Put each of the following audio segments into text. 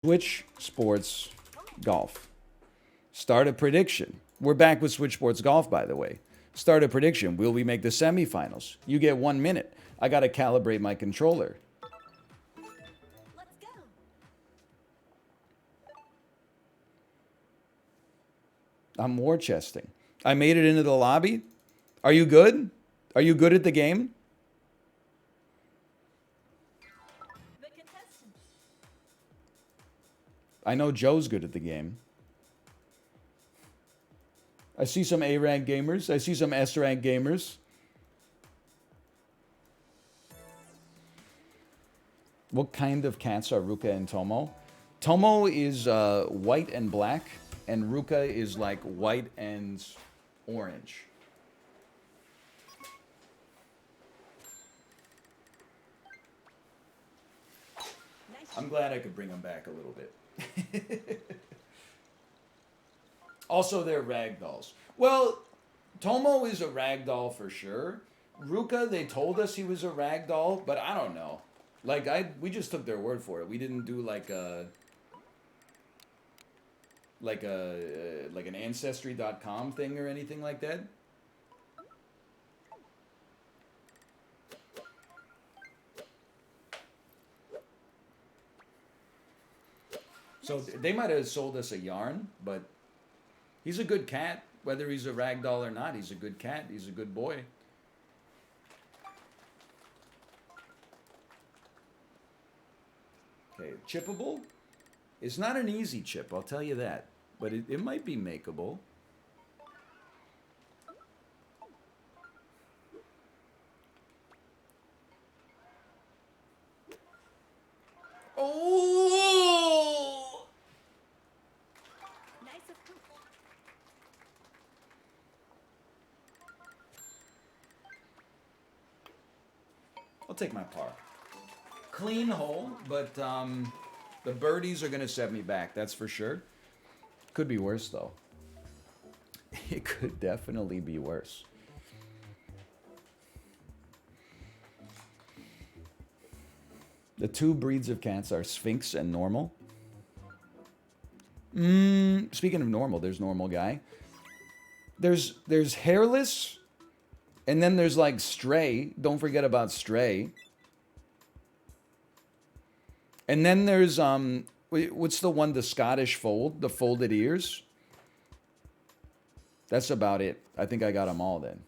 Switch Sports Golf. Start a prediction. We're back with Switch Sports Golf, by the way. Start a prediction. Will we make the semifinals? You get 1 minute. I got to calibrate my controller. Let's go. I'm war chesting. I made it into the lobby. Are you good? Are you good at the game? The contestant. I know Joe's good at the game. I see some A rank gamers. I see some S rank gamers. What kind of cats are Ruka and Tomo? Tomo is white and black, and Ruka is like white and orange. Nice. I'm glad I could bring them back a little bit. Also, they're ragdolls. Well, Tomo is a ragdoll for sure. Ruka, they told us he was a ragdoll, but I don't know. Like, we just took their word for it. We didn't do like an ancestry.com thing or anything like that. So they might have sold us a yarn, but he's a good cat. Whether he's a ragdoll or not, he's a good cat. He's a good boy. Okay, chippable? It's not an easy chip, I'll tell you that. But it might be makeable. Oh! Nice approach. I'll take my par. Clean hole, but the birdies are going to set me back, that's for sure. Could be worse, though. It could definitely be worse. The two breeds of cats are Sphinx and Normal. Speaking of normal, there's Normal Guy. There's Hairless, and then there's like Stray. Don't forget about Stray. And then there's what's the one, the Scottish fold, the folded ears? That's about it. I think I got them all then.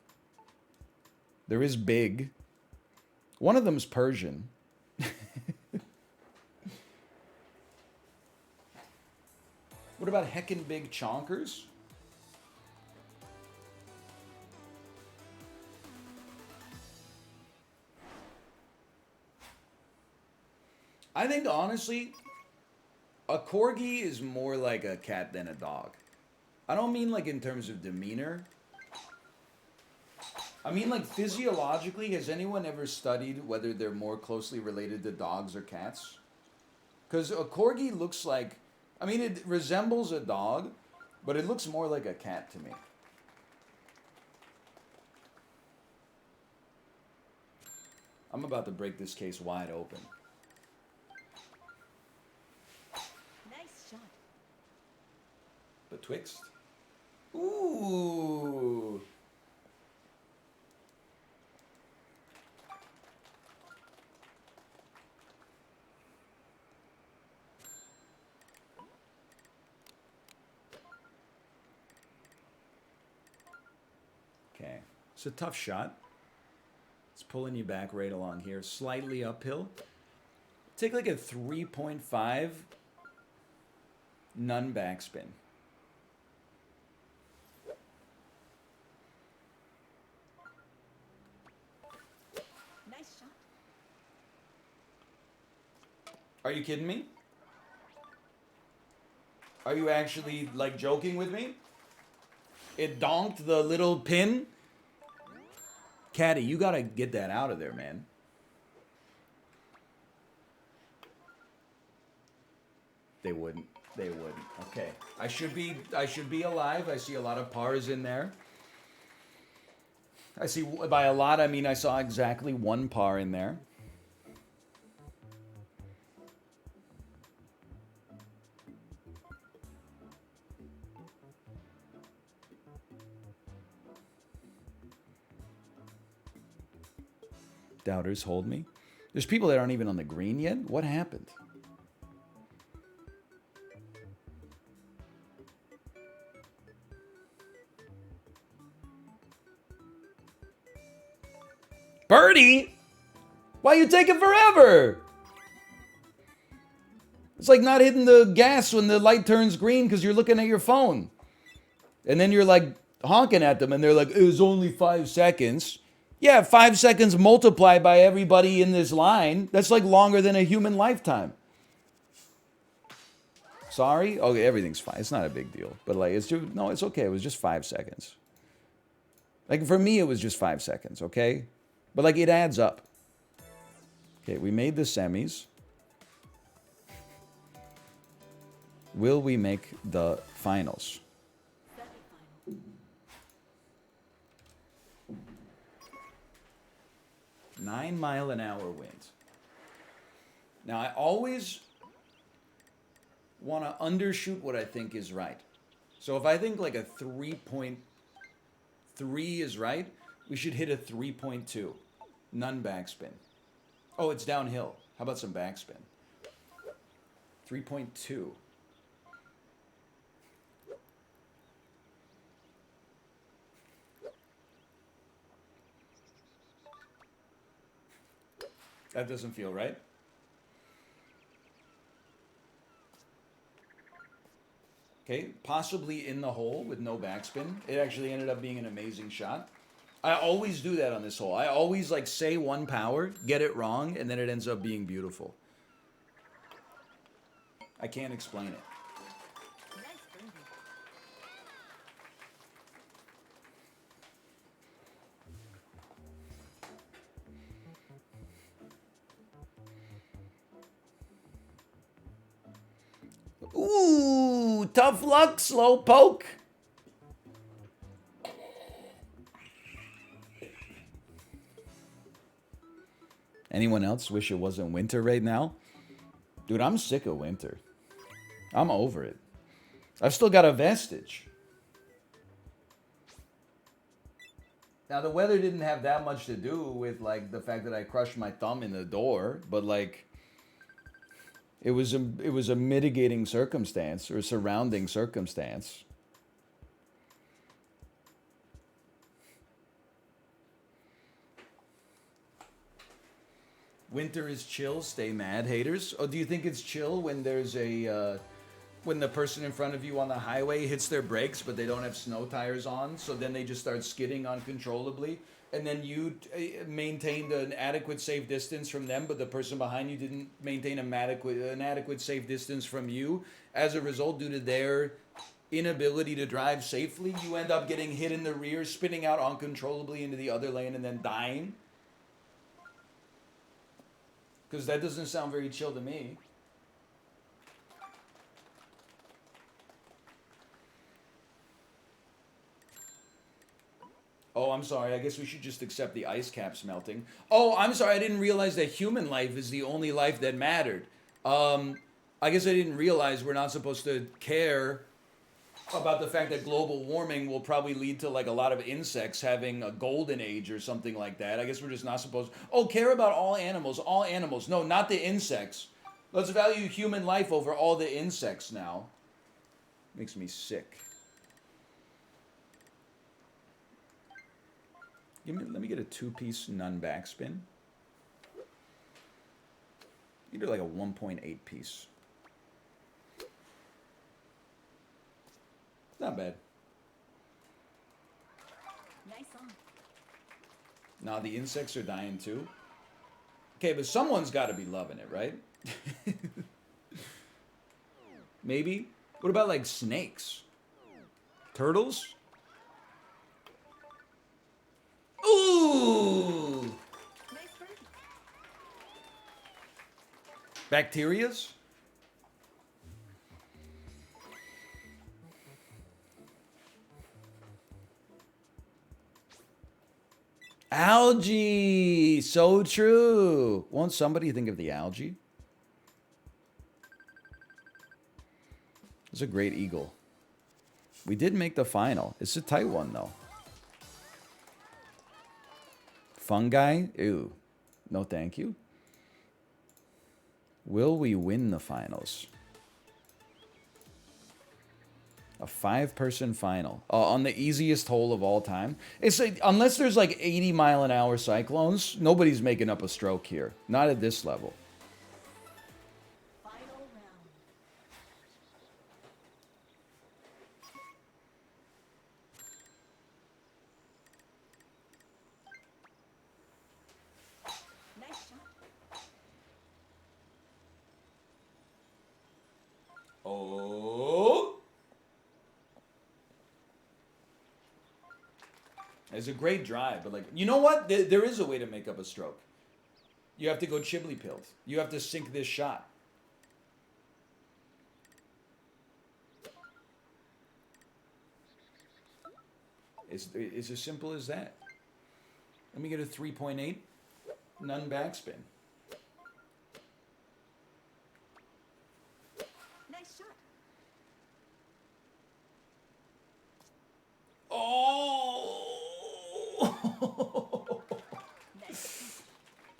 There is Big. One of them's Persian. What about heckin' big chonkers? I think honestly, a corgi is more like a cat than a dog. I don't mean like in terms of demeanor. I mean like physiologically, has anyone ever studied whether they're more closely related to dogs or cats? Because a corgi looks like, I mean, it resembles a dog, but it looks more like a cat to me. I'm about to break this case wide open. Nice shot. Betwixt? Ooh. Okay. It's a tough shot. It's pulling you back right along here. Slightly uphill. Take like a 3.5 none backspin. Nice shot. Are you kidding me? Are you actually like joking with me? It donked the little pin? Caddy, you gotta get that out of there, man. They wouldn't. They wouldn't. Okay. I should be alive. I see a lot of pars in there. I see, by a lot, I mean I saw exactly one par in there. Doubters hold me. There's people that aren't even on the green yet. What happened? Birdie? Why you taking forever? It's like not hitting the gas when the light turns green because you're looking at your phone. And then you're like honking at them and they're like, it was only 5 seconds. Yeah, 5 seconds multiplied by everybody in this line. That's like longer than a human lifetime. Sorry? Okay, everything's fine. It's not a big deal. But like, it's just, no, it's okay. It was just 5 seconds. Like for me, it was just 5 seconds, okay? But like it adds up. Okay, we made the semis. Will we make the finals? 9-mile-an-hour winds. Now, I always want to undershoot what I think is right. So if I think like a 3.3 is right, we should hit a 3.2. None backspin. Oh, it's downhill. How about some backspin? 3.2. That doesn't feel right. Okay, possibly in the hole with no backspin. It actually ended up being an amazing shot. I always do that on this hole. I always like say one power, get it wrong, and then it ends up being beautiful. I can't explain it. Nice birdie. Ooh, tough luck, slow poke. Anyone else wish it wasn't winter right now? Dude, I'm sick of winter. I'm over it. I've still got a vestige. Now, the weather didn't have that much to do with, like, the fact that I crushed my thumb in the door, but, like, it was a mitigating circumstance or surrounding circumstance. Winter is chill, stay mad, haters. Oh, do you think it's chill when there's when the person in front of you on the highway hits their brakes, but they don't have snow tires on, so then they just start skidding uncontrollably, and then you maintained an adequate safe distance from them, but the person behind you didn't maintain an adequate safe distance from you. As a result, due to their inability to drive safely, you end up getting hit in the rear, spinning out uncontrollably into the other lane, and then dying. Because that doesn't sound very chill to me. Oh, I'm sorry. I guess we should just accept the ice caps melting. Oh, I'm sorry. I didn't realize that human life is the only life that mattered. I guess I didn't realize we're not supposed to care about the fact that global warming will probably lead to like a lot of insects having a golden age or something like that. I guess we're just not supposed. Oh, care about all animals. All animals. No, not the insects. Let's value human life over all the insects now. Makes me sick. Let me get a 2-piece none backspin. You do like a 1.8 piece. Not bad. Nice on. Nah, the insects are dying too. Okay, but someone's got to be loving it, right? Maybe. What about like snakes? Turtles? Ooh! Nice birdie. Bacterias? Algae! So true. Won't somebody think of the algae? It's a great eagle. We did make the final. It's a tight one, though. Fungi? Ew. No, thank you. Will we win the finals? A 5-person final on the easiest hole of all time. It's like, unless there's like 80-mile-an-hour cyclones, nobody's making up a stroke here. Not at this level. Final round. Nice shot. Oh. It's a great drive, but like, you know what? There is a way to make up a stroke. You have to go chibli pilled. You have to sink this shot. It's as simple as that. Let me get a 3.8. None backspin. Nice shot. Oh! Nice.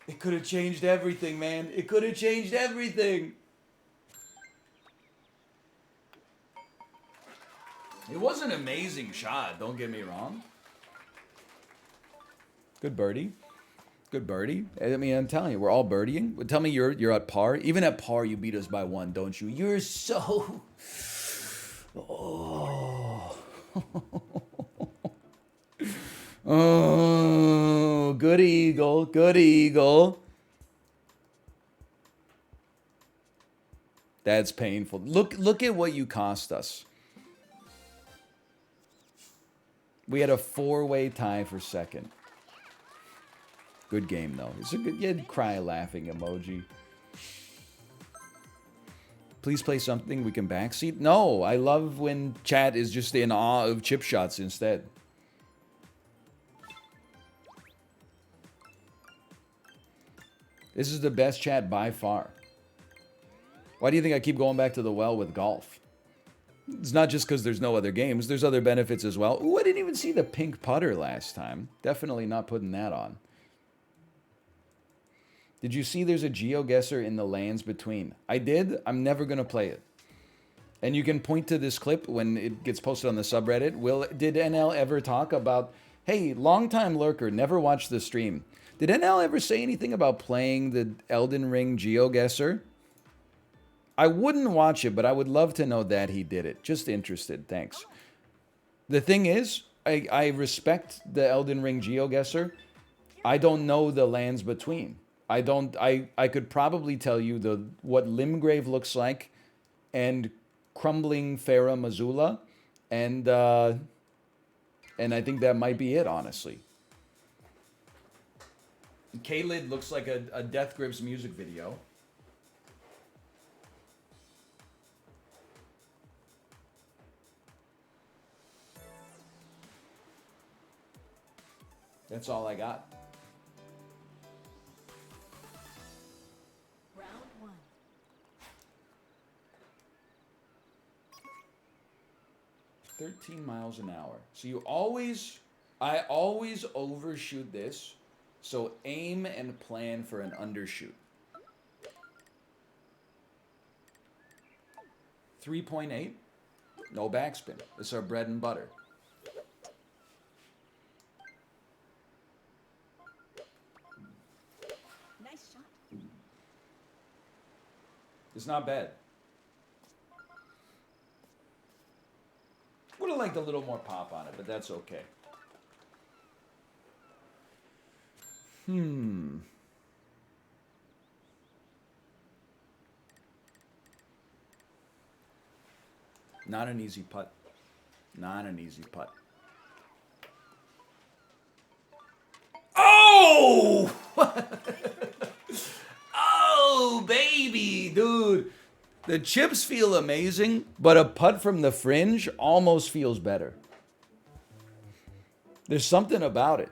It could have changed everything, man. It could have changed everything. It was an amazing shot, don't get me wrong. Good birdie. Good birdie. I mean, I'm telling you, we're all birdieing. Tell me you're at par. Even at par, you beat us by 1, don't you? You're so... Oh. Oh, good eagle. Good eagle. That's painful. Look at what you cost us. We had a 4-way tie for second. Good game, though. It's a good... You had cry laughing emoji. Please play something we can backseat. No, I love when chat is just in awe of chip shots instead. This is the best chat by far. Why do you think I keep going back to the well with golf? It's not just because there's no other games. There's other benefits as well. Ooh, I didn't even see the pink putter last time. Definitely not putting that on. Did you see there's a GeoGuessr in the lands between? I did. I'm never going to play it. And you can point to this clip when it gets posted on the subreddit. Did NL ever talk about, hey, longtime lurker, never watched the stream. Did NL ever say anything about playing the Elden Ring GeoGuessr? I wouldn't watch it, but I would love to know that he did it. Just interested. Thanks. The thing is, I respect the Elden Ring GeoGuessr. I don't know the lands between. I could probably tell you what Limgrave looks like and Crumbling Farah Missoula, and I think that might be it, honestly. K-Lid looks like a Death Grips music video. That's all I got. Round 1. 13 miles an hour. So I always overshoot this. So aim and plan for an undershoot. 3.8. No backspin. It's our bread and butter. Nice shot. It's not bad. Would have liked a little more pop on it, but that's okay. Not an easy putt. Not an easy putt. Oh! Oh, baby, dude. The chips feel amazing, but a putt from the fringe almost feels better. There's something about it.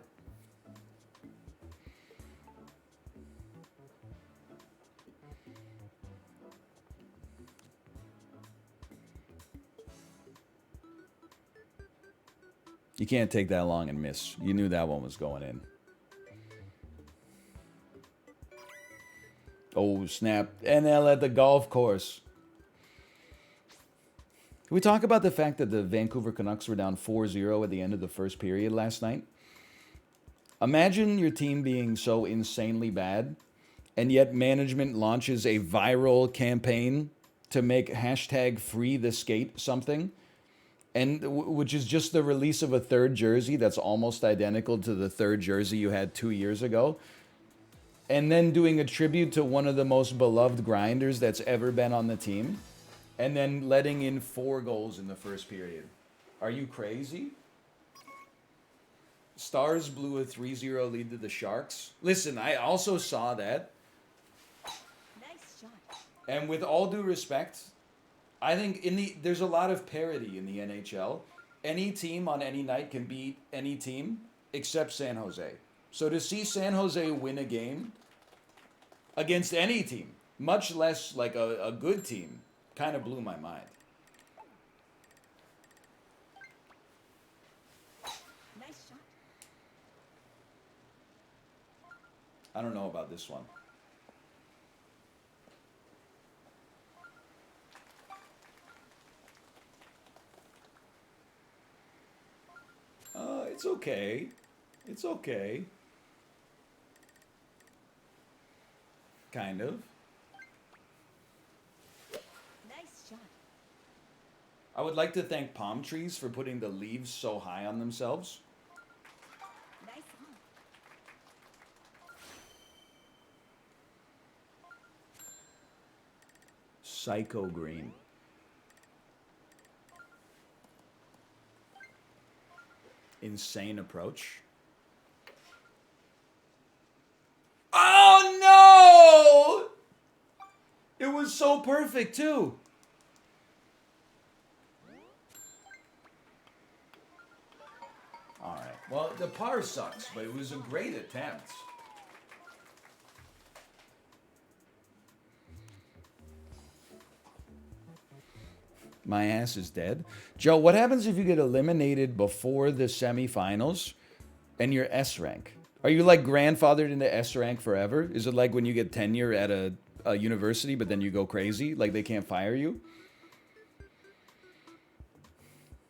You can't take that long and miss. You knew that one was going in. Oh, snap. NL at the golf course. Can we talk about the fact that the Vancouver Canucks were down 4-0 at the end of the first period last night? Imagine your team being so insanely bad, and yet management launches a viral campaign to make hashtag free the skate something, and which is just the release of a third jersey that's almost identical to the third jersey you had 2 years ago. And then doing a tribute to one of the most beloved grinders that's ever been on the team. And then letting in 4 goals in the first period. Are you crazy? Stars blew a 3-0 lead to the Sharks. Listen, I also saw that. Nice shot. And with all due respect, I think there's a lot of parity in the NHL. Any team on any night can beat any team except San Jose. So to see San Jose win a game against any team, much less like a good team, kind of blew my mind. Nice shot. I don't know about this one. It's okay. It's okay. Kind of. Nice shot. I would like to thank palm trees for putting the leaves so high on themselves. Nice on. Psycho green. Insane approach. Oh no! It was so perfect too. All right. Well, the par sucks, but it was a great attempt. My ass is dead. Joe, what happens if you get eliminated before the semifinals and you're S rank? Are you like grandfathered into S rank forever? Is it like when you get tenure at a university, but then you go crazy? Like they can't fire you?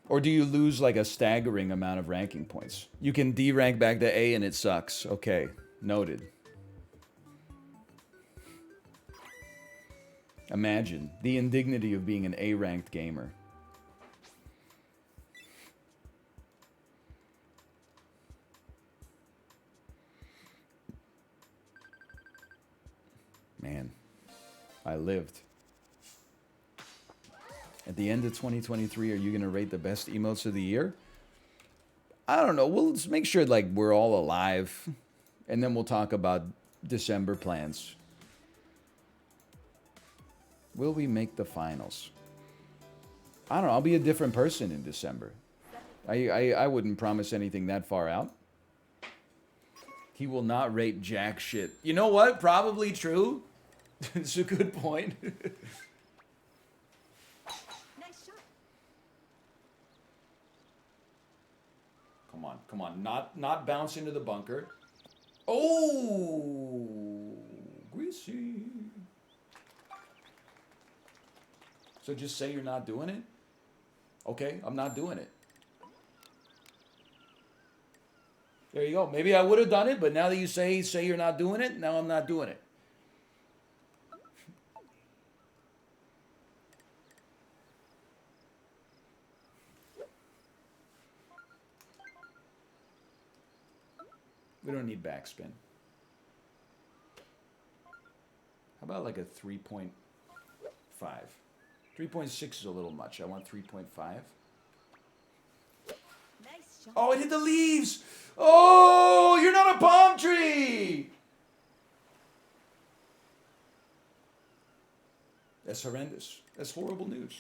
Or do you lose like a staggering amount of ranking points? You can D rank back to A and it sucks. Okay, noted. Imagine the indignity of being an A-ranked gamer. Man, I lived. At the end of 2023, are you going to rate the best emotes of the year? I don't know. We'll just make sure like we're all alive, and then we'll talk about December plans. Will we make the finals? I don't know. I'll be a different person in December. I wouldn't promise anything that far out. He will not rate jack shit. You know what? Probably true. It's a good point. Nice shot. Come on, come on. Not bounce into the bunker. Oh, greasy. So just say you're not doing it? Okay, I'm not doing it. There you go. Maybe I would have done it, but now that you say you're not doing it, now I'm not doing it. We don't need backspin. How about like a 3.5? 3.6 is a little much. I want 3.5. Nice shot. Oh, it hit the leaves. Oh, you're not a palm tree. That's horrendous. That's horrible news.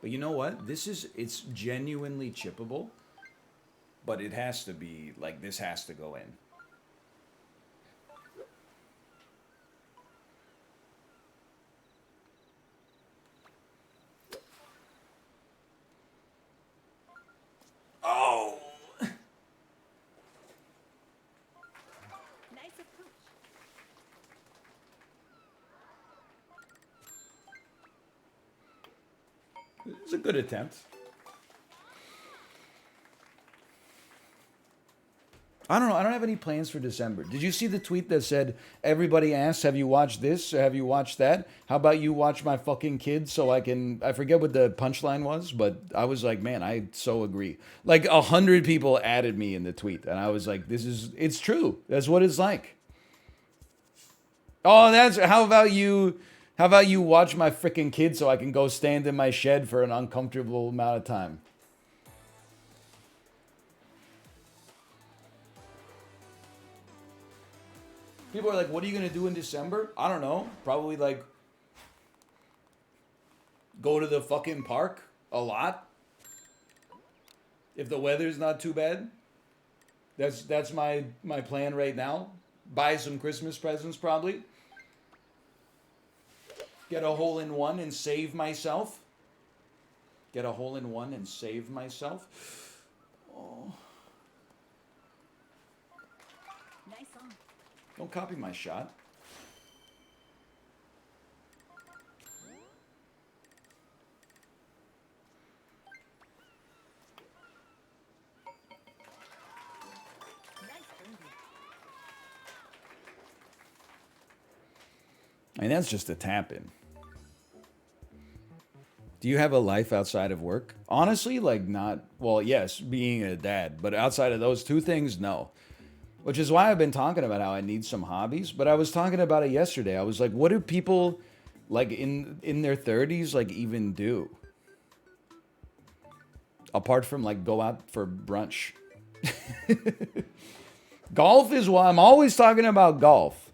But you know what? It's genuinely chippable. But it has to be, like, this has to go in. Oh! Nice approach. It's a good attempt. I don't know. I don't have any plans for December. Did you see the tweet that said, everybody asks, have you watched this? Have you watched that? How about you watch my fucking kids so I can... I forget what the punchline was, but I was like, man, I so agree. Like 100 people added me in the tweet. And I was like, it's true. That's what it's like. Oh, how about you watch my freaking kids so I can go stand in my shed for an uncomfortable amount of time? People are like, what are you going to do in December? I don't know. Probably like go to the fucking park a lot. If the weather's not too bad. That's my plan right now. Buy some Christmas presents probably. Get a hole-in-one and save myself. Get a hole-in-one and save myself. Oh. Nice on. Don't copy my shot. Nice birdie. And that's just a tap-in. Do you have a life outside of work? Honestly, like not... Well, yes, being a dad. But outside of those two things, no. Which is why I've been talking about how I need some hobbies. But I was talking about it yesterday. I was like, what do people like in their 30s like even do? Apart from like go out for brunch. Golf is why I'm always talking about golf.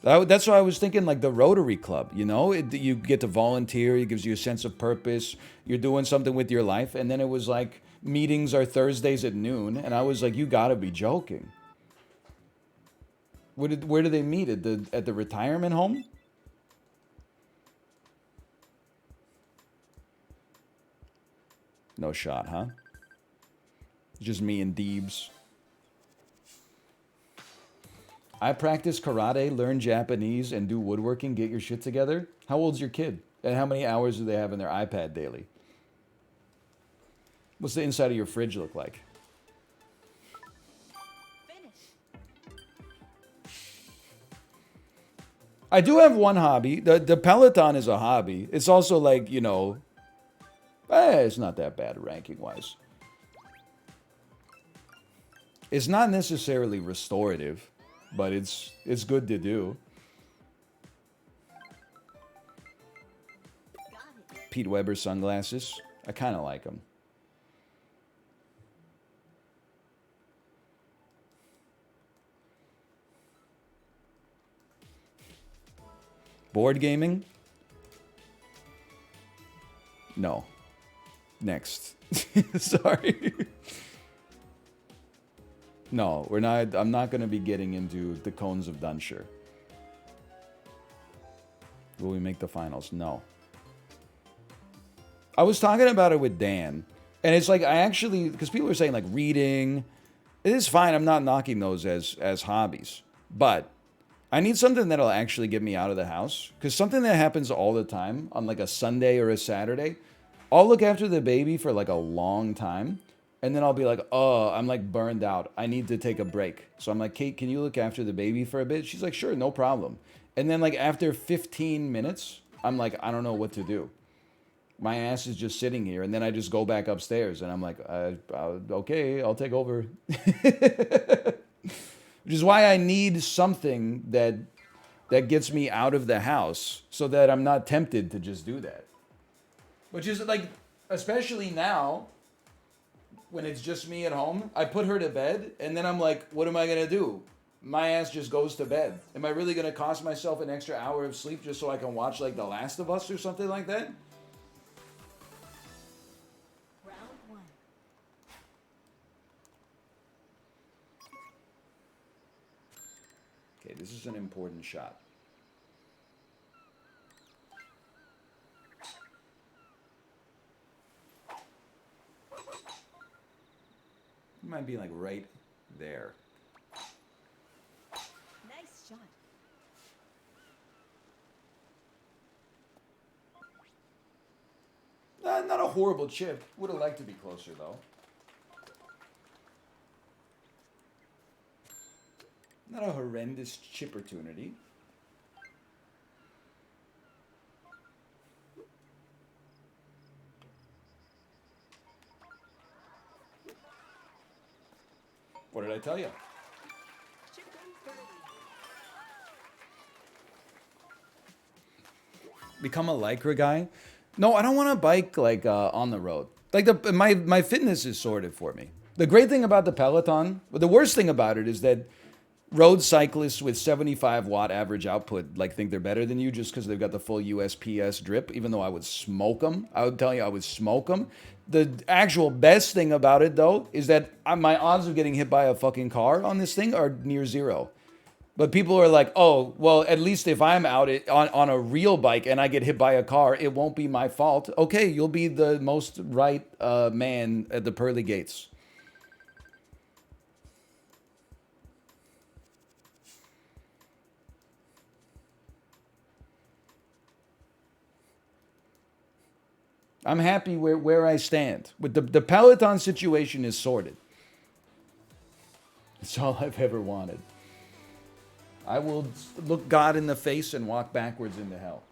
That's why I was thinking like the Rotary Club, you know? You get to volunteer, it gives you a sense of purpose. You're doing something with your life. And then it was like, meetings are Thursdays at noon. And I was like, you gotta be joking. Where do they meet? At the retirement home? No shot, huh? Just me and Deebs. I practice karate, learn Japanese, and do woodworking. Get your shit together. How old's your kid? And how many hours do they have in their iPad daily? What's the inside of your fridge look like? Finish. I do have one hobby. The Peloton is a hobby. It's also like, you know, it's not that bad ranking-wise. It's not necessarily restorative, but it's good to do. Got it. Pete Weber sunglasses. I kind of like them. Board gaming? No. Next. Sorry. No, we're not. I'm not going to be getting into the Cones of Dunshire. Will we make the finals? No. I was talking about it with Dan, and it's like I actually, because people are saying like reading, it is fine. I'm not knocking those as hobbies, but I need something that'll actually get me out of the house. Because something that happens all the time on like a Sunday or a Saturday, I'll look after the baby for like a long time. And then I'll be like, oh, I'm like burned out. I need to take a break. So I'm like, Kate, can you look after the baby for a bit? She's like, sure, no problem. And then like after 15 minutes, I'm like, I don't know what to do. My ass is just sitting here. And then I just go back upstairs. And I'm like, okay, I'll take over. Which is why I need something that gets me out of the house so that I'm not tempted to just do that. Which is like, especially now, when it's just me at home, I put her to bed, and then I'm like, what am I going to do? My ass just goes to bed. Am I really going to cost myself an extra hour of sleep just so I can watch like The Last of Us or something like that? Round one. Okay, this is an important shot. It might be like right there. Nice shot. horrible chip. Would have liked to be closer, though. Not a horrendous chip opportunity. What did I tell you? Chip in birdie. Become a Lycra guy? No, I don't want to bike like on the road. Like my fitness is sorted for me. The great thing about the Peloton, but the worst thing about it is that road cyclists with 75 watt average output like think they're better than you just because they've got the full USPS drip. Even though I would smoke them, I would tell you I would smoke them. The actual best thing about it though is that my odds of getting hit by a fucking car on this thing are near zero. But people are like, oh, well, at least if I'm out on a real bike and I get hit by a car, it won't be my fault. Okay, you'll be the most right man at the pearly gates. I'm happy where I stand. With the Peloton situation is sorted. It's all I've ever wanted. I will look God in the face and walk backwards into hell.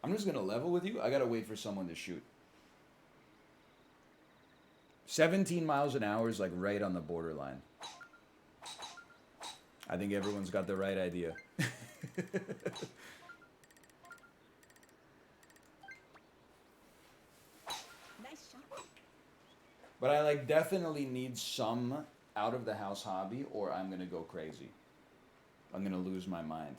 I'm just going to level with you. I got to wait for someone to shoot. 17 miles an hour is like right on the borderline. I think everyone's got the right idea. Nice shot. But I like definitely need some out of the house hobby or I'm going to go crazy. I'm going to lose my mind.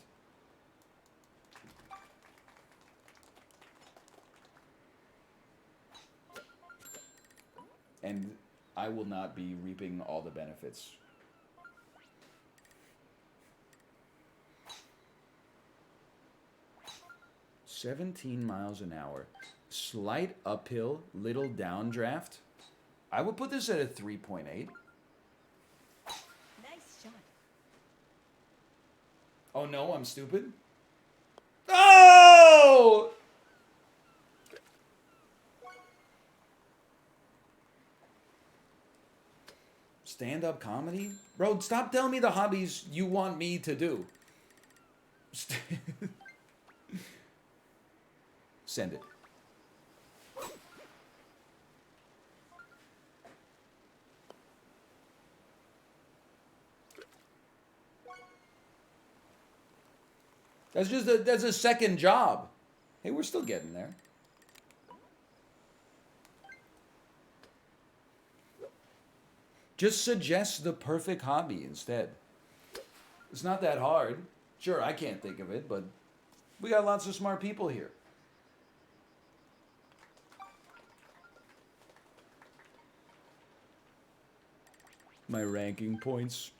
And I will not be reaping all the benefits. $17 miles an hour. Slight uphill, little downdraft. I would put this at a 3.8. Nice shot. Oh no, I'm stupid. Oh! Stand-up comedy? Bro, stop telling me the hobbies you want me to do. Send it. That's a second job. Hey, we're still getting there. Just suggest the perfect hobby instead. It's not that hard. Sure, I can't think of it, but we got lots of smart people here. My ranking points.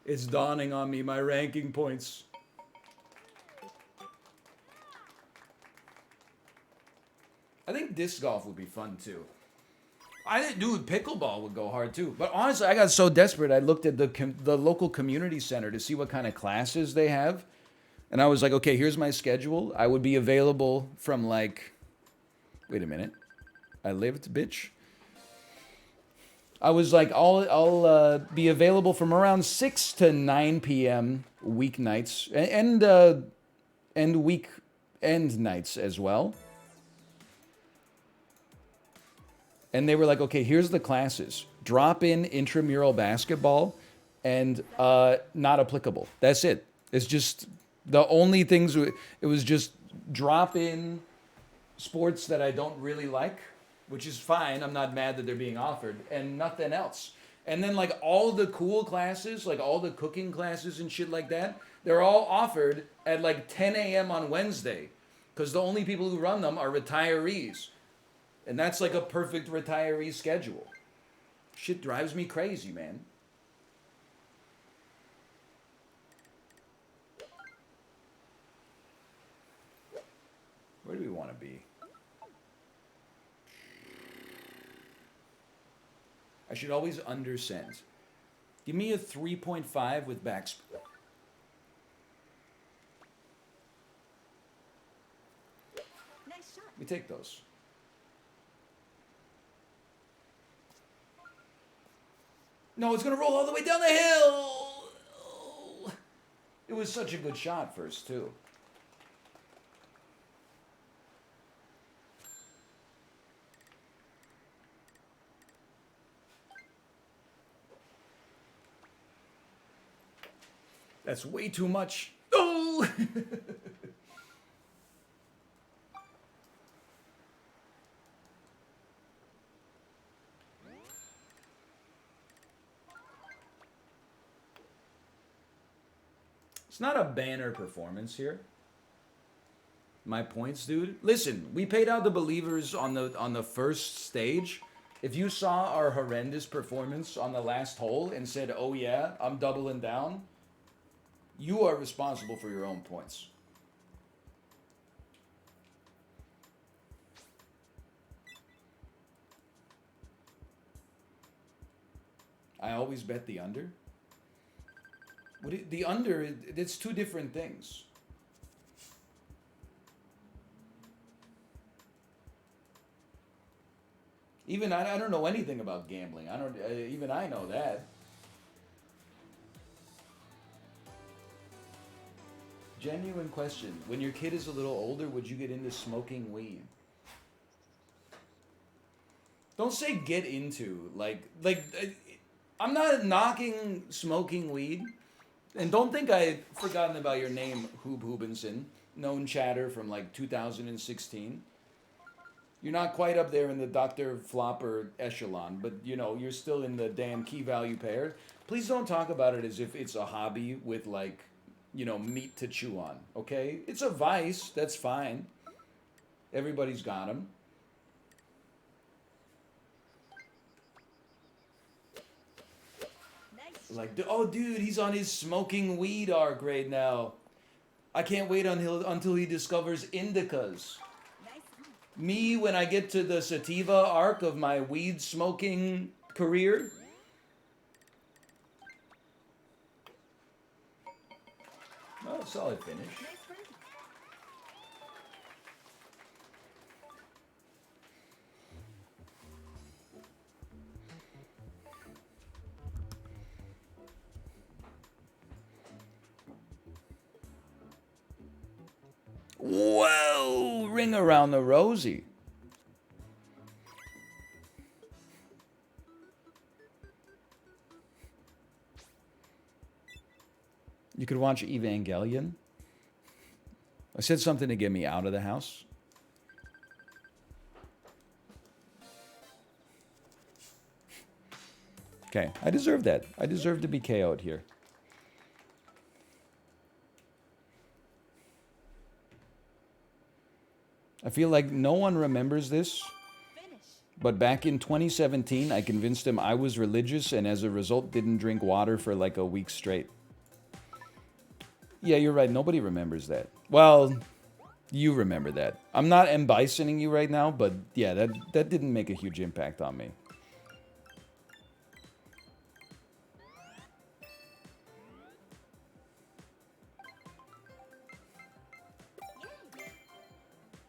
It's dawning on me, my ranking points. I think disc golf would be fun too. Dude, pickleball would go hard too. But honestly, I got so desperate, I looked at the local community center to see what kind of classes they have. And I was like, okay, here's my schedule. I would be available from like, wait a minute. I lived, bitch. I was like, I'll be available from around 6 to 9 p.m. weeknights and weekend nights as well. And they were like, okay, here's the classes. Drop in intramural basketball and not applicable. That's it. It's just the only things, it was just drop in sports that I don't really like, which is fine. I'm not mad that they're being offered, and nothing else. And then like all the cool classes, like all the cooking classes and shit like that, they're all offered at like 10 a.m. on Wednesday because the only people who run them are retirees. And that's like a perfect retiree schedule. Shit drives me crazy, man. Where do we want to be? I should always undersend. Give me a 3.5 with backspin. We take those. No, it's going to roll all the way down the hill. Oh. It was such a good shot first, too. That's way too much. Oh! It's not a banner performance here. My points, dude. Listen, we paid out the believers on the first stage. If you saw our horrendous performance on the last hole and said, "Oh yeah, I'm doubling down," you are responsible for your own points. I always bet the under. The under, it's two different things. Even I don't know anything about gambling. Even I know that. Genuine question. When your kid is a little older, would you get into smoking weed? Don't say get into. I'm not knocking smoking weed. And don't think I've forgotten about your name, Hoob Hoobenson, known chatter from like 2016. You're not quite up there in the Dr. Flopper echelon, but you know, you're still in the damn key value pair. Please don't talk about it as if it's a hobby with like, you know, meat to chew on, okay? It's a vice, that's fine. Everybody's got them. Like, oh, dude, he's on his smoking weed arc right now. I can't wait until he discovers indicas. Me, when I get to the sativa arc of my weed smoking career. Oh, solid finish. Whoa! Ring around the rosy. You could watch Evangelion. I said something to get me out of the house. Okay, I deserve that. I deserve to be KO'd here. I feel like no one remembers this, but back in 2017, I convinced him I was religious and as a result didn't drink water for like a week straight. Yeah, you're right. Nobody remembers that. Well, you remember that. I'm not M-bisoning you right now, but yeah, that didn't make a huge impact on me.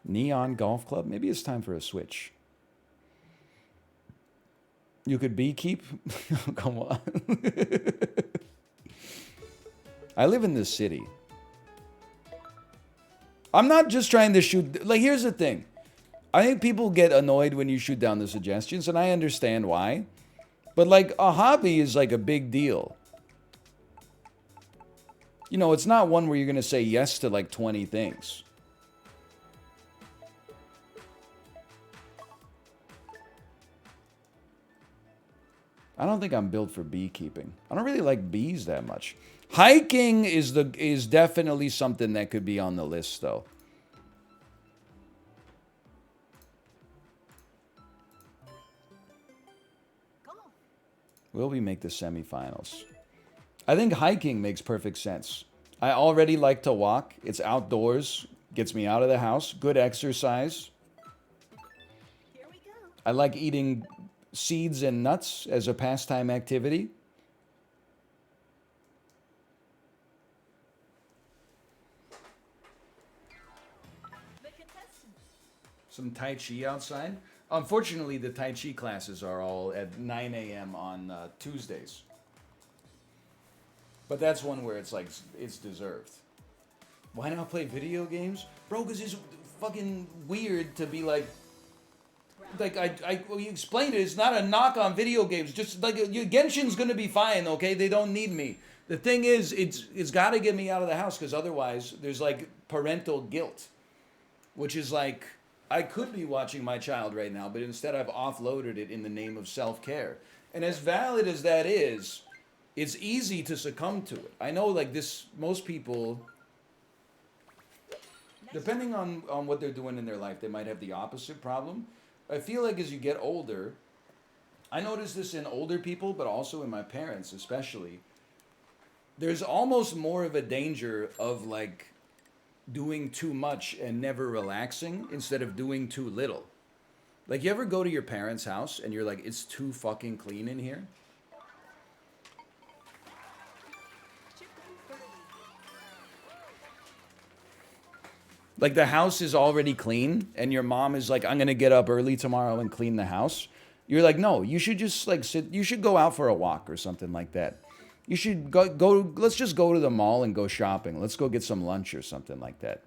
Neon Golf Club? Maybe it's time for a switch. You could beekeep? Come on. I live in this city. I'm not just trying to shoot... Like, here's the thing. I think people get annoyed when you shoot down the suggestions, and I understand why. But, like, a hobby is, like, a big deal. You know, it's not one where you're going to say yes to, like, 20 things. I don't think I'm built for beekeeping. I don't really like bees that much. Hiking is definitely something that could be on the list, though. Will we make the semifinals? I think hiking makes perfect sense. I already like to walk. It's outdoors. Gets me out of the house. Good exercise. Here we go. I like eating seeds and nuts as a pastime activity. The contestants. Some Tai Chi outside. Unfortunately, the Tai Chi classes are all at 9 a.m. on Tuesdays. But that's one where it's like, it's deserved. Why not play video games? Bro, because it's fucking weird to be like, well, you explained it. It's not a knock on video games. Just like Genshin's gonna be fine, okay? They don't need me. The thing is, it's got to get me out of the house because otherwise, there's like parental guilt, which is like I could be watching my child right now, but instead I've offloaded it in the name of self-care. And as valid as that is, it's easy to succumb to it. I know, like this, most people, depending on what they're doing in their life, they might have the opposite problem. I feel like as you get older, I notice this in older people, but also in my parents especially, there's almost more of a danger of like doing too much and never relaxing instead of doing too little. Like you ever go to your parents' house and you're like, it's too fucking clean in here? Like the house is already clean and your mom is like, I'm going to get up early tomorrow and clean the house. You're like, no, you should just like you should go out for a walk or something like that. You should go, let's just go to the mall and go shopping. Let's go get some lunch or something like that.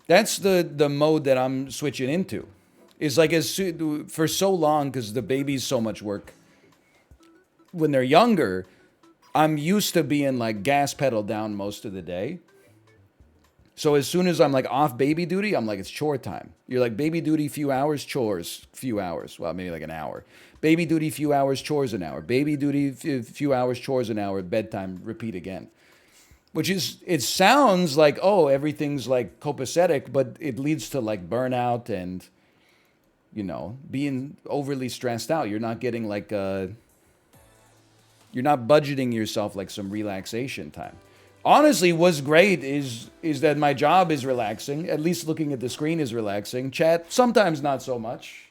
That's the mode that I'm switching into. Is like for so long, because the baby's so much work. When they're younger, I'm used to being like gas pedal down most of the day. So as soon as I'm like off baby duty, I'm like, it's chore time. You're like baby duty, few hours, chores, few hours. Well, maybe like an hour. Baby duty, few hours, chores an hour. Baby duty, few hours, chores an hour. Bedtime, repeat again. Which is, it sounds like, oh, everything's like copacetic, but it leads to like burnout and, you know, being overly stressed out. You're not getting like you're not budgeting yourself like some relaxation time. Honestly, what's great is that my job is relaxing. At least looking at the screen is relaxing. Chat, sometimes not so much.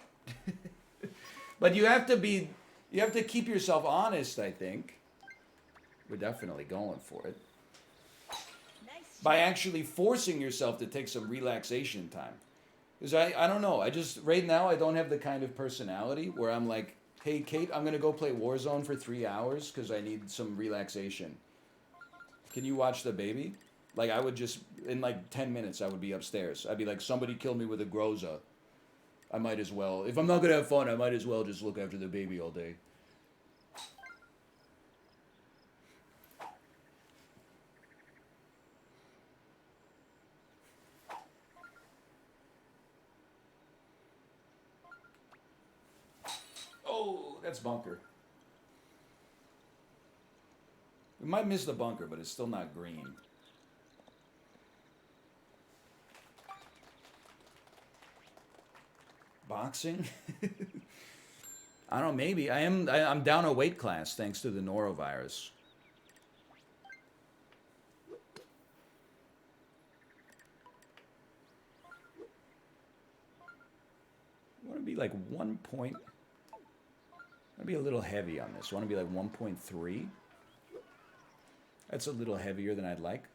But you have to keep yourself honest, I think. We're definitely going for it. By actually forcing yourself to take some relaxation time. Because I don't know, right now I don't have the kind of personality where I'm like, hey Kate, I'm going to go play Warzone for 3 hours because I need some relaxation. Can you watch the baby? Like I would just, in like 10 minutes I would be upstairs. I'd be like, somebody killed me with a Groza. I might as well, if I'm not going to have fun, I might as well just look after the baby all day. Oh, that's bunker. We might miss the bunker, but it's still not green. Boxing? I don't know, maybe. I'm down a weight class thanks to the norovirus. I want to be like 1 point. I'll be a little heavy on this. I want to be like 1.3. That's a little heavier than I'd like.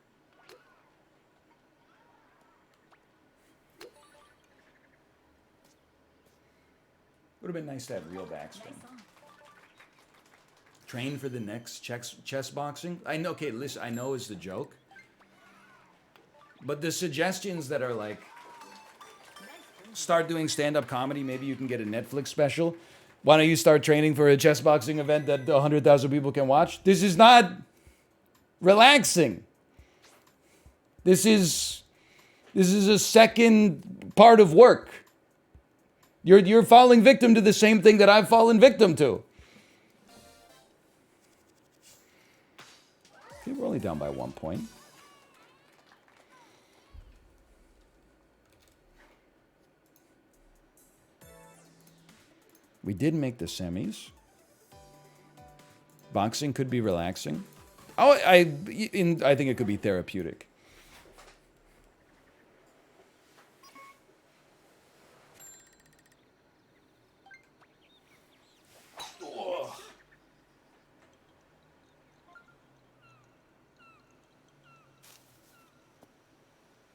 Would have been nice to have real backspin. Train for the next chess boxing. I know. Okay, listen. I know it's the joke, but the suggestions that are like, start doing stand-up comedy. Maybe you can get a Netflix special. Why don't you start training for a chess boxing event that 100,000 people can watch? This is not relaxing. This is a second part of work. You're falling victim to the same thing that I've fallen victim to. Okay, we're only down by 1 point. We did make the semis. Boxing could be relaxing. Oh, I think it could be therapeutic.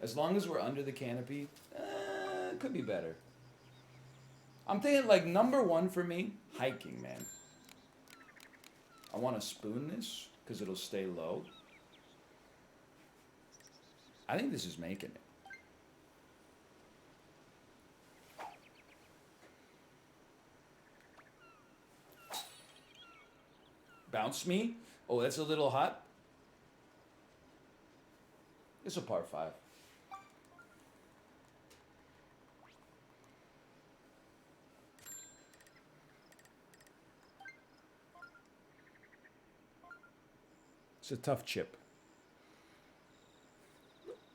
As long as we're under the canopy, it could be better. I'm thinking like number one for me, hiking, man. I want to spoon this because it'll stay low. I think this is making it. Bounce me. Oh, that's a little hot. It's a par 5. It's a tough chip.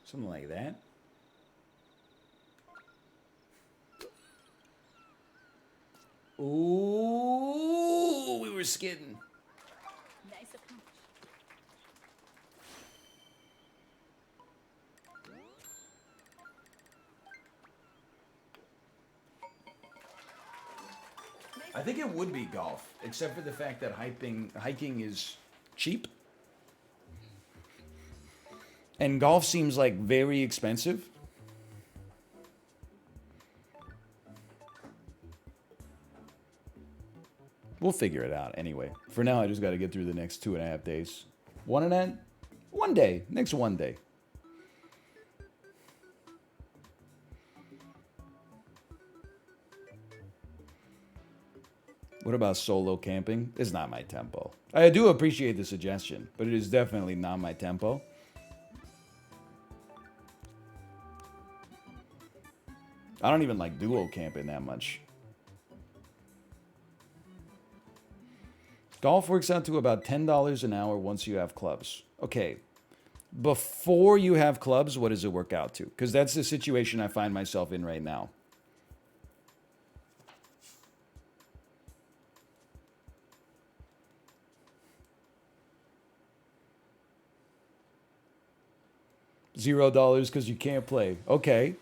Something like that. Ooh, we were skidding. Nice approach. I think it would be golf, except for the fact that hiking is cheap. And golf seems like very expensive. We'll figure it out anyway. For now, I just got to get through the next 2.5 days. One day. Next one day. What about solo camping? It's not my tempo. I do appreciate the suggestion, but it is definitely not my tempo. I don't even like duo camping that much. Golf works out to about $10 an hour once you have clubs. Okay. Before you have clubs, what does it work out to? Because that's the situation I find myself in right now. $0 because you can't play. Okay.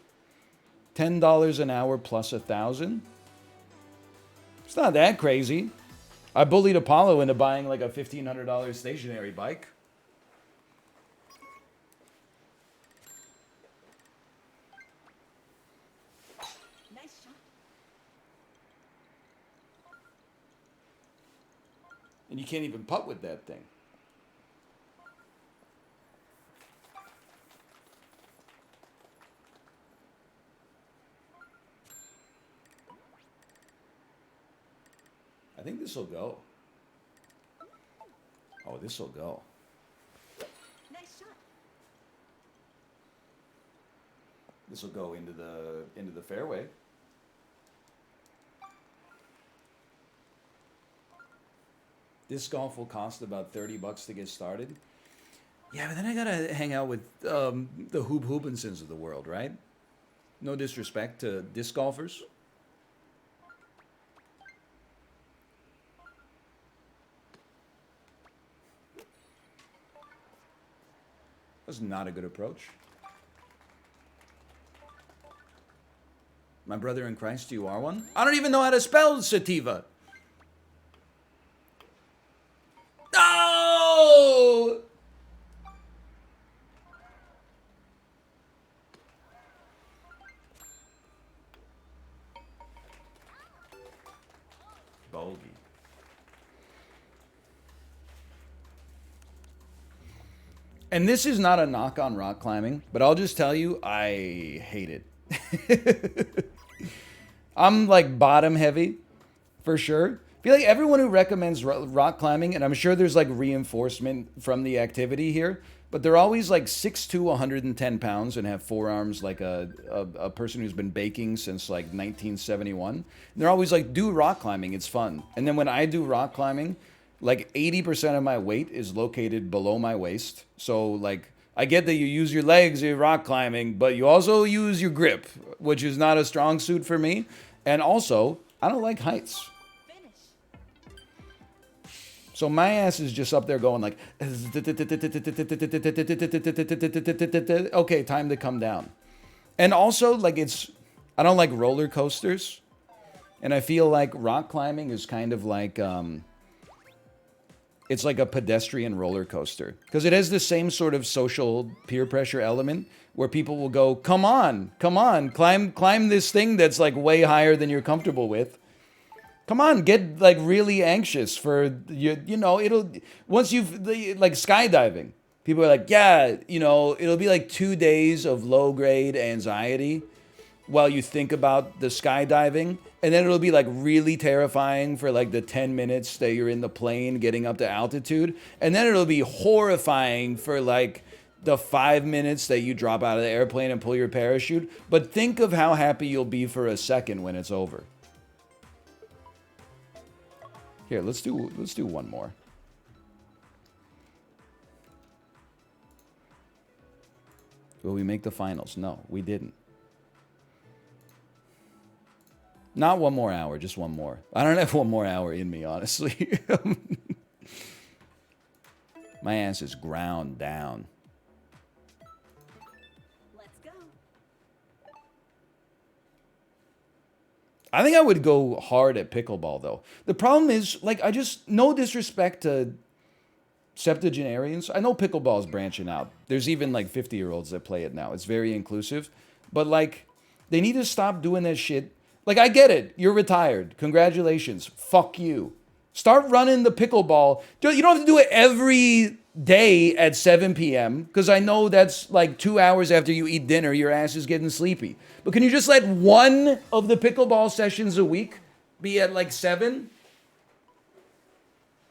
$10 an hour plus 1,000. It's not that crazy. I bullied Apollo into buying like a $1,500 stationary bike. Nice shot. And you can't even putt with that thing. I think this will go. Oh, this will go. Nice shot. This will go into the fairway. This golf will cost about $30 to get started. Yeah, but then I gotta hang out with the Hoop Hoopensons of the world, right? No disrespect to disc golfers. That's not a good approach. My brother in Christ, you are one? I don't even know how to spell sativa. No! Bogey. And this is not a knock on rock climbing, but I'll just tell you, I hate it. I'm like bottom heavy, for sure. I feel like everyone who recommends rock climbing, and I'm sure there's like reinforcement from the activity here, but they're always like 6'2", 110 pounds and have forearms like a person who's been baking since like 1971. And they're always like, do rock climbing, it's fun. And then when I do rock climbing, like 80% of my weight is located below my waist. So like, I get that you use your legs, you're rock climbing, but you also use your grip, which is not a strong suit for me. And also, I don't like heights. Finish. So my ass is just up there going like, okay, time to come down. And also, like I don't like roller coasters. And I feel like rock climbing is kind of like, It's like a pedestrian roller coaster because it has the same sort of social peer pressure element where people will go, come on, climb this thing that's like way higher than you're comfortable with. Come on, get like really anxious for you know, it'll once you've like skydiving. People are like, yeah, you know, it'll be like 2 days of low grade anxiety while you think about the skydiving, and then it'll be like really terrifying for like the 10 minutes that you're in the plane getting up to altitude, and then it'll be horrifying for like the 5 minutes that you drop out of the airplane and pull your parachute. But think of how happy you'll be for a second when it's over. Here, let's do one more. Will we make the finals? No, we didn't. Not one more hour, just one more. I don't have one more hour in me, honestly. My ass is ground down. Let's go. I think I would go hard at pickleball, though. The problem is, like, I just, no disrespect to septuagenarians. I know pickleball is branching out. There's even, like, 50-year-olds that play it now. It's very inclusive. But, like, they need to stop doing that shit. Like, I get it. You're retired. Congratulations. Fuck you. Start running the pickleball. You don't have to do it every day at 7 p.m. because I know that's like 2 hours after you eat dinner. Your ass is getting sleepy. But can you just let one of the pickleball sessions a week be at like 7?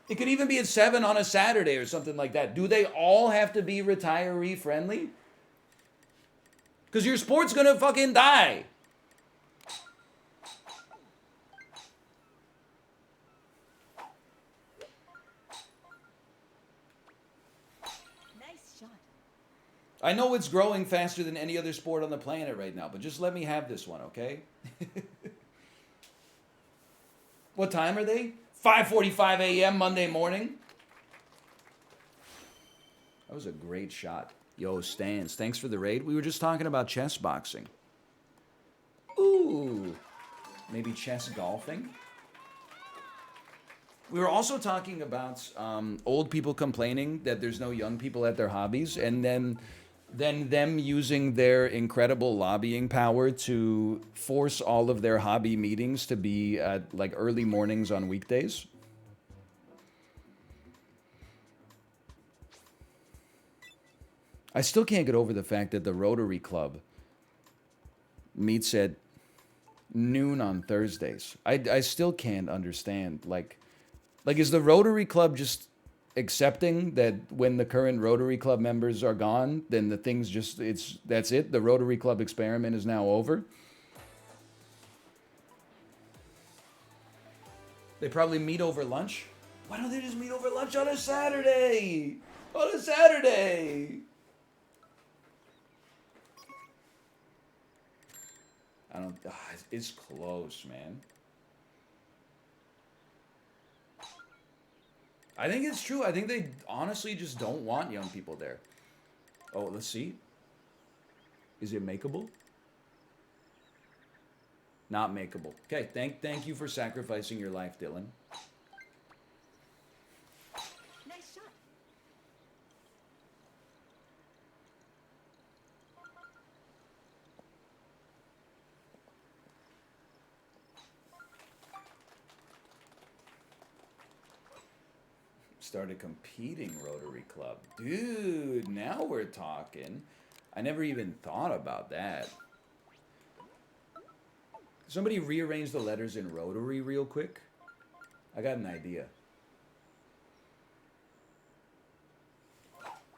It could even be at 7 on a Saturday or something like that. Do they all have to be retiree friendly? Because your sport's going to fucking die. I know it's growing faster than any other sport on the planet right now, but just let me have this one, okay? What time are they? 5:45 a.m. Monday morning? That was a great shot. Yo, Stans, thanks for the raid. We were just talking about chess boxing. Ooh. Maybe chess golfing? We were also talking about old people complaining that there's no young people at their hobbies, and then them using their incredible lobbying power to force all of their hobby meetings to be at like early mornings on weekdays. I still can't get over the fact that the Rotary Club meets at noon on Thursdays. I still can't understand. Like, is the Rotary Club just accepting that when the current Rotary Club members are gone, then the thing's just, that's it? The Rotary Club experiment is now over? They probably meet over lunch? Why don't they just meet over lunch on a Saturday? On a Saturday! It's close, man. I think it's true. I think they honestly just don't want young people there. Oh, let's see. Is it makeable? Not makeable. Okay, thank you for sacrificing your life, Dylan. Nice shot. Started competing Rotary Club. Dude, now we're talking. I never even thought about that. Somebody rearrange the letters in Rotary real quick. I got an idea.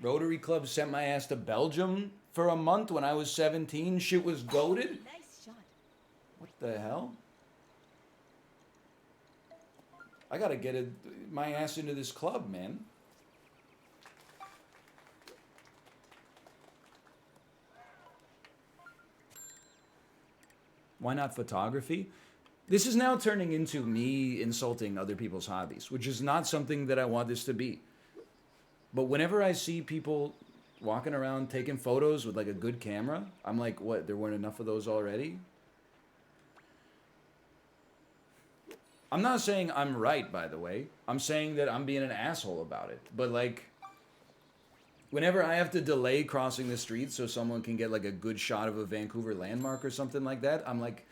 Rotary Club sent my ass to Belgium for a month when I was 17. Shit was goated. Nice shot. What the hell? I gotta get my ass into this club, man. Why not photography? This is now turning into me insulting other people's hobbies, which is not something that I want this to be. But whenever I see people walking around taking photos with like a good camera, I'm like, what, there weren't enough of those already? I'm not saying I'm right, by the way. I'm saying that I'm being an asshole about it. But like, whenever I have to delay crossing the street so someone can get like a good shot of a Vancouver landmark or something like that, I'm like,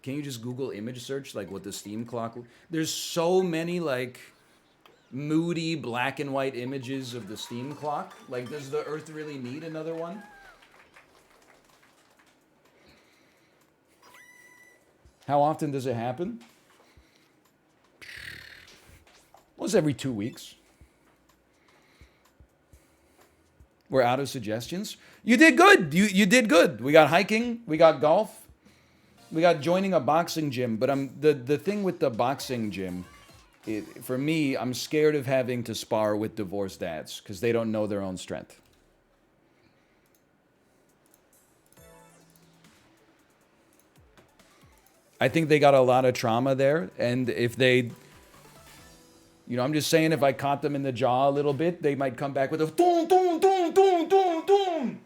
can you just Google image search like what the steam clock? There's so many like moody black and white images of the steam clock. Like, does the Earth really need another one? How often does it happen? Once every 2 weeks. We're out of suggestions. You did good. You did good. We got hiking. We got golf. We got joining a boxing gym. But the thing with the boxing gym, for me, I'm scared of having to spar with divorced dads because they don't know their own strength. I think they got a lot of trauma there, and if they, I'm just saying, if I caught them in the jaw a little bit, they might come back with a doom, doom, doom, doom, doom, doom.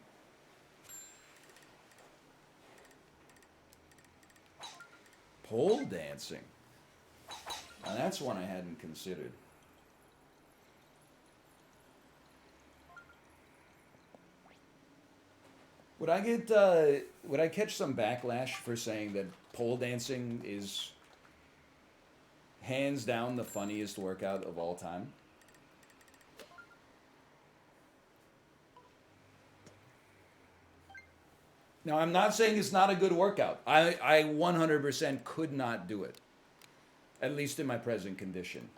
Pole dancing. Now that's one I hadn't considered. Would I catch some backlash for saying that pole dancing is hands down the funniest workout of all time? Now, I'm not saying it's not a good workout. I 100% could not do it, at least in my present condition.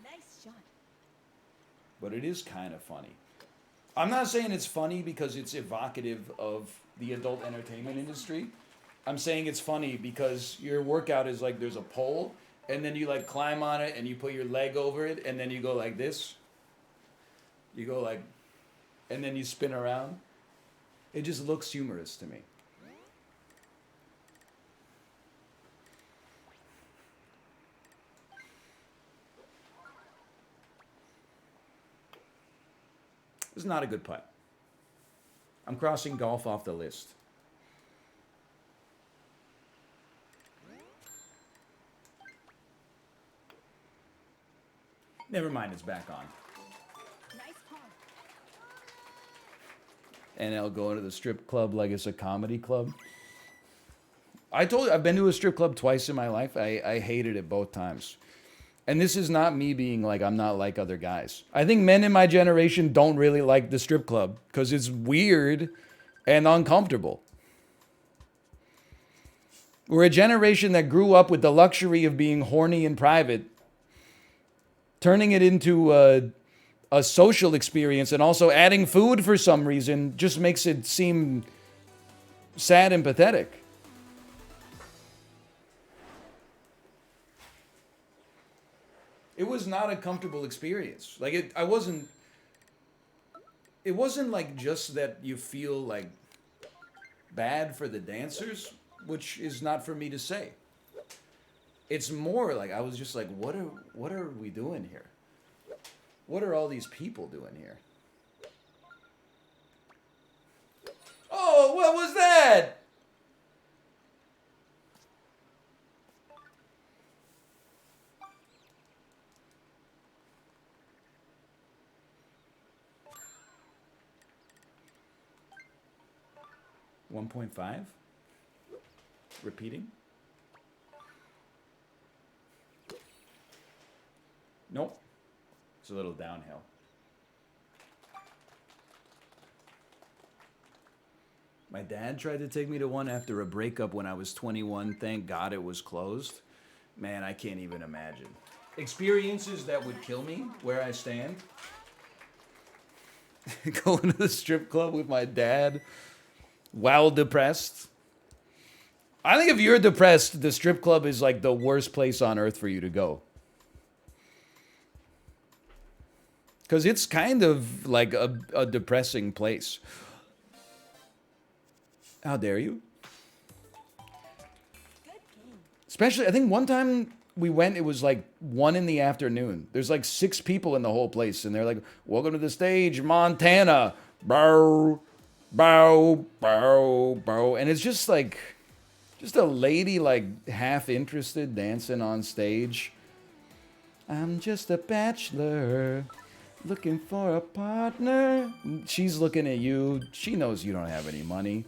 Nice shot. But it is kind of funny. I'm not saying it's funny because it's evocative of the adult entertainment industry. I'm saying it's funny because your workout is like there's a pole, and then you like climb on it and you put your leg over it, and then you go like this. You go like, and then you spin around. It just looks humorous to me. This is not a good putt. I'm crossing golf off the list. Never mind, it's back on. Nice par. And I'll go to the strip club like it's a comedy club. I told you, I've been to a strip club twice in my life. I hated it both times. And this is not me being like, I'm not like other guys. I think men in my generation don't really like the strip club because it's weird and uncomfortable. We're a generation that grew up with the luxury of being horny in private, turning it into a social experience, and also adding food for some reason just makes it seem sad and pathetic. It was not a comfortable experience. Like it wasn't like just that you feel like bad for the dancers, which is not for me to say. It's more like I was just like, what are we doing here? What are all these people doing here? Oh, what was that? $1.5? Repeating? Nope. It's a little downhill. My dad tried to take me to one after a breakup when I was 21. Thank God it was closed. Man, I can't even imagine. Experiences that would kill me where I stand. Going to the strip club with my dad while depressed. I think if you're depressed, the strip club is like the worst place on earth for you to go. Because it's kind of like a depressing place. How dare you? Good game. Especially, I think one time we went, it was like 1 in the afternoon. There's like 6 people in the whole place, and they're like, welcome to the stage, Montana. Bow, bow, bow, bow. And it's just like, just a lady like half interested dancing on stage. I'm just a bachelor looking for a partner. She's looking at you. She knows you don't have any money.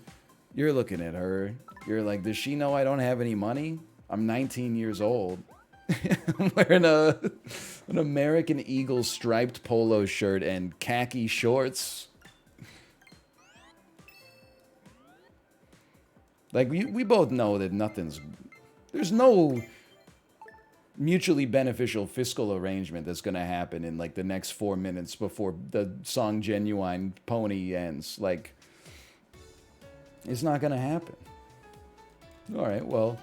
You're looking at her. You're like, does she know I don't have any money? I'm 19 years old. I'm wearing an American Eagle striped polo shirt and khaki shorts. Like, we both know that there's no mutually beneficial fiscal arrangement that's going to happen in, like, the next 4 minutes before the song Genuine Pony ends. Like, it's not going to happen. All right, well,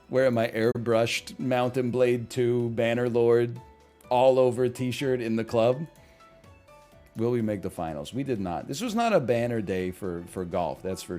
wearing my airbrushed Mountain Blade 2 Bannerlord all over t-shirt in the club. Will we make the finals? We did not. This was not a banner day for golf, that's for sure.